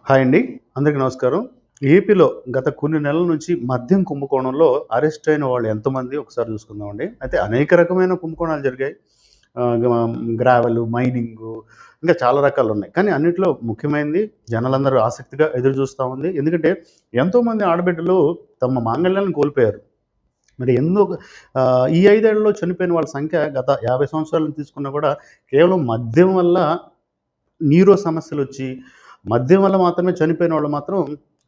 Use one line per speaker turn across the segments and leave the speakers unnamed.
Hi అండి. అందరికీ నమస్కారం. ఏపీలో గత కొన్ని నెలల నుంచి మద్యం కుంభకోణంలో అరెస్ట్ అయిన వాళ్ళు ఎంతమంది ఒకసారి చూసుకుందామండి. అయితే అనేక రకమైన కుంభకోణాలు జరిగాయి. ఆహ్, గ గ్రావెలు, మైనింగు ఇంకా చాలా రకాలున్నాయి. కానీ అన్నిట్లో ముఖ్యమైనది జనాలందరూ ఆసక్తిగా ఎదురు చూస్తా ఉంది. ఎందుకంటే ఎంతోమంది ఆడబిడ్డలు తమ మాంగళ్యాలను కోల్పోయారు. మరి ఈ 5 ఏళ్లలో చనిపోయిన వాళ్ళ సంఖ్య గత 50 సంవత్సరాలను తీసుకున్నా కూడా కేవలం మద్యం వల్ల నీరో సమస్యలొచ్చి, మద్యం వల్ల మాత్రమే చనిపోయిన వాళ్ళు మాత్రం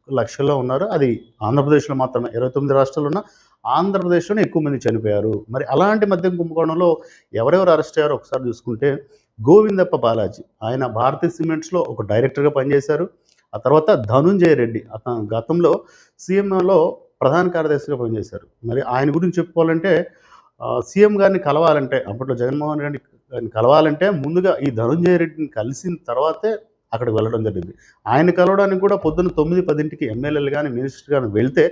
లక్షల్లో ఉన్నారు. అది ఆంధ్రప్రదేశ్‌లో మాత్రమే. 29 రాష్ట్రాలున్న ఆంధ్రప్రదేశ్‌లోనే ఎక్కువ మంది చనిపోయారు. మరి అలాంటి మద్యం కుంభకోణంలో ఎవరెవరు అరెస్ట్ అయ్యారో ఒకసారి చూసుకుంటే, గోవిందప్ప బాలాజీ. ఆయన భారతీ సిమెంట్స్‌లో ఒక డైరెక్టర్‌గా పనిచేశారు. ఆ తర్వాత ధనుంజయ రెడ్డి. అతను గతంలో సీఎంలో ప్రధాన కార్యదర్శిగా పనిచేశారు. మరి ఆయన గురించి చెప్పుకోవాలంటే సీఎం గారిని కలవాలంటే అప్పట్లో జగన్మోహన్ రెడ్డి గారిని కలవాలంటే ముందుగా ఈ ధనుంజయ రెడ్డిని కలిసిన తర్వాతే అక్కడికి వెళ్ళడం జరిగింది. ఆయన కలవడానికి కూడా పొద్దున్న 9, 10కి ఎమ్మెల్యేలు గాని, మినిస్టర్ గాని వెళ్తే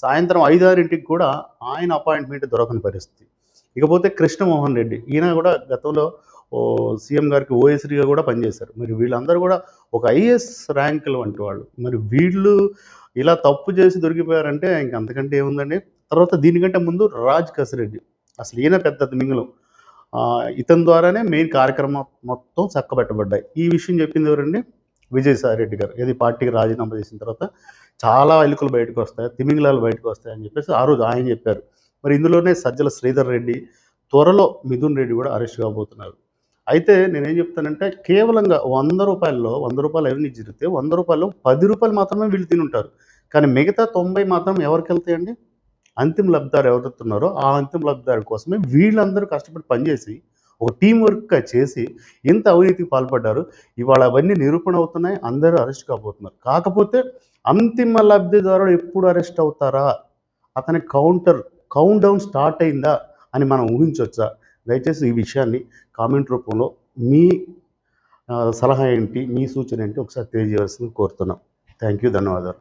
సాయంత్రం 5, 6కి కూడా ఆయన అపాయింట్మెంట్ దొరకని పరిస్థితి. ఇకపోతే కృష్ణమోహన్ రెడ్డి. ఈయన కూడా గతంలో సీఎం గారికి ఓఎస్డీగా కూడా పనిచేశారు. మరి వీళ్ళందరూ కూడా ఒక ఐఏఎస్ ర్యాంకులు వంటి వాళ్ళు. మరి వీళ్ళు ఇలా తప్పు చేసి దొరికిపోయారంటే ఇంక అంతకంటే ఏముందండి. తర్వాత దీనికంటే ముందు రాజ్ కసిరెడ్డి. అసలు ఈయన పెద్ద తిమింగలం. ఇతని ద్వారానే మెయిన్ కార్యక్రమం మొత్తం చక్కబెట్టబడ్డాయి. ఈ విషయం చెప్పింది ఎవరండి? విజయసాయి రెడ్డి గారు. ఏది పార్టీకి రాజీనామా చేసిన తర్వాత చాలా ఎలుకలు బయటకొస్తాయి, తిమింగలాలు బయటకొస్తాయని చెప్పేసి ఆ రోజు ఆయన చెప్పారు. మరి ఇందులోనే సజ్జల శ్రీధర్ రెడ్డి, త్వరలో మిథున్ రెడ్డి కూడా అరెస్ట్ కాబోతున్నారు. అయితే నేనేం చెప్తానంటే కేవలంగా రూ. 100 అవినీతి జరిగితే రూ. 100 రూ. 10 మాత్రమే వీళ్ళు తినుంటారు. కానీ మిగతా 90 మాత్రం ఎవరికెళ్తాయండి? అంతిమ లబ్ధిదారు ఎవరైతే ఉన్నారో ఆ అంతిమ లబ్ధిదారు కోసమే వీళ్ళందరూ కష్టపడి పనిచేసి ఒక టీం వర్క్‌గా చేసి ఎంత అవినీతికి పాల్పడ్డారు. ఇవాళ అవన్నీ నిరూపణ అవుతున్నాయి. అందరూ అరెస్ట్ కాబోతున్నారు. కాకపోతే అంతిమ లబ్ధిదారుడు ఎప్పుడు అరెస్ట్ అవుతారా? అతని కౌంట్ డౌన్ స్టార్ట్ అయిందా అని మనం ఊహించొచ్చా? దయచేసి ఈ విషయాన్ని కామెంట్ రూపంలో మీ సలహా ఏంటి? మీ సూచన ఏంటి? ఒకసారి తెలియజేయవలసిందిగా కోరుతున్నాం. Thank you. ధన్యవాదాలు.